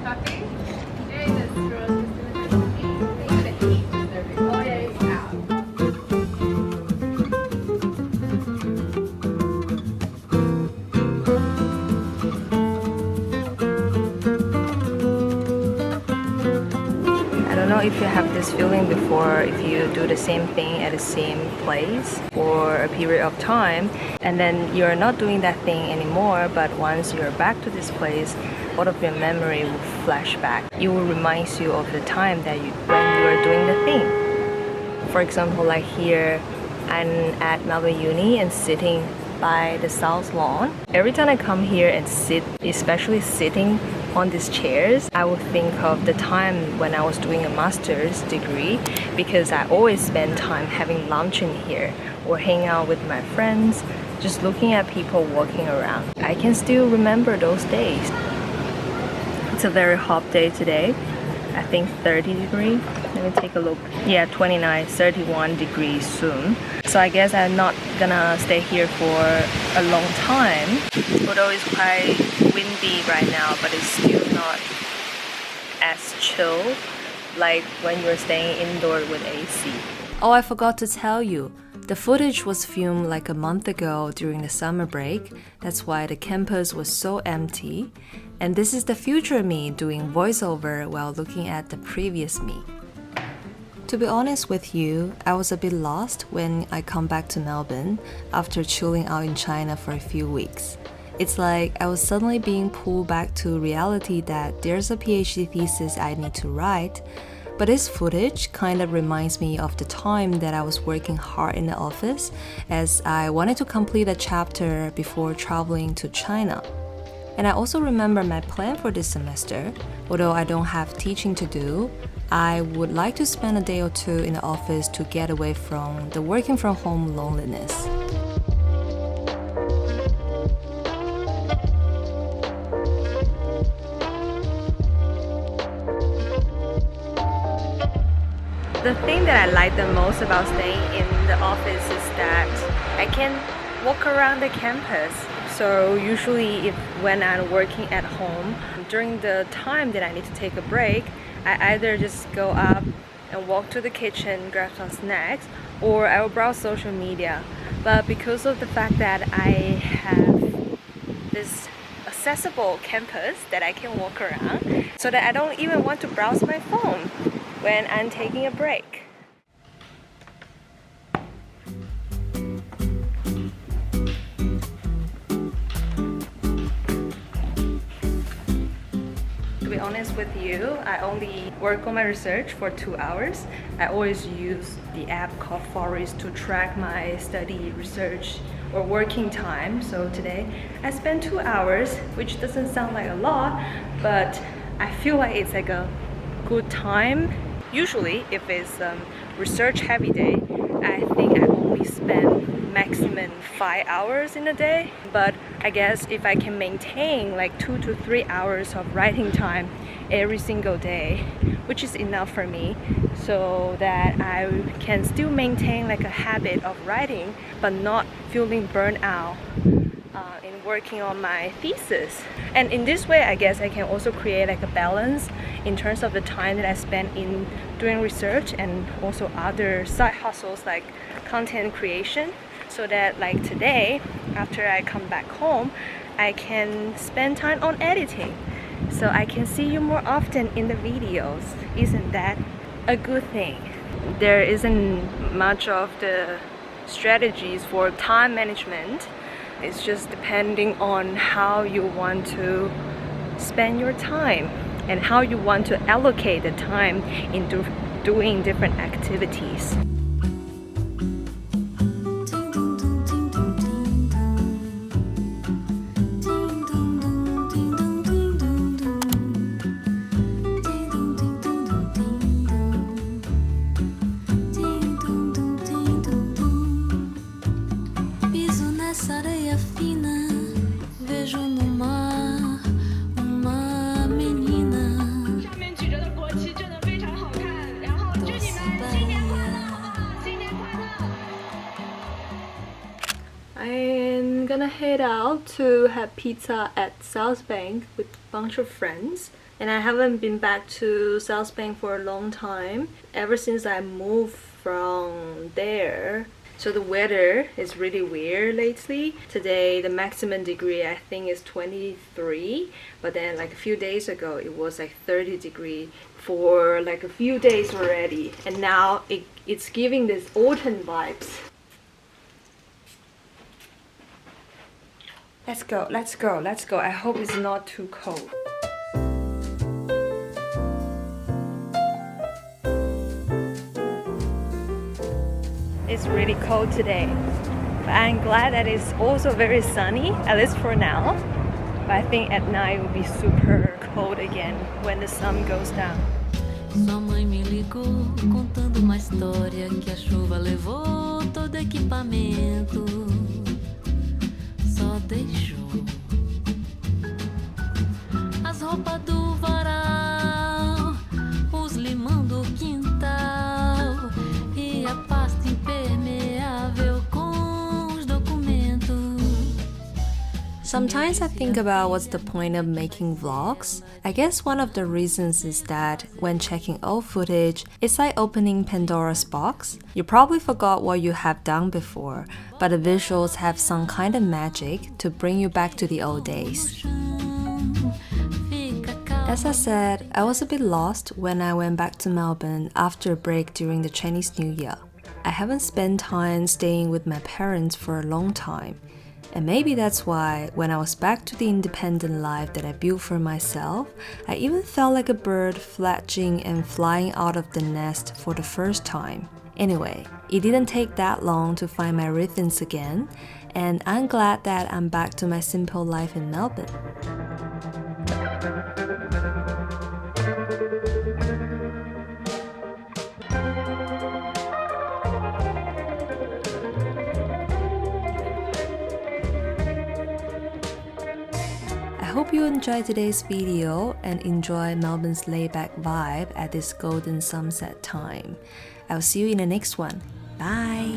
Coffee? Yeah, that's true. The heat is very oh yeah, it's out. I don't know if you have this feeling before, if you do the same thing at the same place for a period of time and then you're not doing that thing anymore, but once you're back to this place, all of your memory will flash back. It will remind you of the time that when you were doing the thing. For example, like here, I'm at Melbourne Uni and sitting by the south lawn. Every time I come here and sit, especially sitting on these chairs, I will think of the time when I was doing a master's degree because I always spend time having lunch in here or hang out with my friends, just looking at people walking around. I can still remember those days. It's a very hot day today. I think 30 degrees. Let me take a look. Yeah, 29, 31 degrees soon. So I guess I'm not gonna stay here for a long time. Although it's quite windy right now, but it's still not as chill like when you're staying indoor with AC. Oh, I forgot to tell you. The footage was filmed like a month ago during the summer break. That's why the campus was so empty. And this is the future me doing voiceover while looking at the previous me. To be honest with you, I was a bit lost when I come back to Melbourne after chilling out in China for a few weeks. It's like I was suddenly being pulled back to reality that there's a PhD thesis I need to write. But this footage kind of reminds me of the time that I was working hard in the office as I wanted to complete a chapter before traveling to China. And I also remember my plan for this semester. Although I don't have teaching to do, I would like to spend a day or two in the office to get away from the working from home loneliness. The thing that I like the most about staying in the office is that I can walk around the campus. So usually when I'm working at home, during the time that I need to take a break, I either just go up and walk to the kitchen, grab some snacks, or I will browse social media. But because of the fact that I have this accessible campus that I can walk around, so that I don't even want to browse my phone when I'm taking a break. To be honest with you, I only work on my research for 2 hours. I always use the app called Forest to track my study, research, or working time. So today I spent 2 hours, which doesn't sound like a lot, but I feel like it's like a good time. Usually, if it's research heavy day, I think I only spend maximum 5 hours in a day. But I guess if I can maintain like 2 to 3 hours of writing time every single day, which is enough for me, so that I can still maintain like a habit of writing, but not feeling burnt out in working on my thesis. And in this way, I guess I can also create like a balance in terms of the time that I spend in doing research and also other side hustles like content creation, so that like today, after I come back home, I can spend time on editing, so I can see you more often in the videos. Isn't that a good thing? There isn't much of the strategies for time management. It's just depending on how you want to spend your time and how you want to allocate the time into doing different activities. I'm gonna head out to have pizza at South Bank with a bunch of friends. and I haven't been back to South Bank for a long time, ever since I moved from there. So the weather is really weird lately. Today the maximum degree I think is 23, but then like a few days ago it was like 30 degree for like a few days already, and now it's giving this autumn vibes. Let's go, let's go, let's go. I hope it's not too cold. It's really cold today, but I'm glad that it's also very sunny, at least for now. But I think at night it will be super cold again when the sun goes down. Sua mãe me ligou contando uma história que a chuva levou todo equipamento. Só deixou as roupas do varal, os limão do quintal e a pasta impermeável com os documentos. Sometimes I think about what's the point of making vlogs. I guess one of the reasons is that when checking old footage, it's like opening Pandora's box. You probably forgot what you have done before, but the visuals have some kind of magic to bring you back to the old days. As I said, I was a bit lost when I went back to Melbourne after a break during the Chinese New Year. I haven't spent time staying with my parents for a long time. And maybe that's why, when I was back to the independent life that I built for myself, I even felt like a bird fledging and flying out of the nest for the first time. Anyway, it didn't take that long to find my rhythms again, and I'm glad that I'm back to my simple life in Melbourne. I hope you enjoyed today's video and enjoy Melbourne's laid-back vibe at this golden sunset time. I'll see you in the next one. Bye!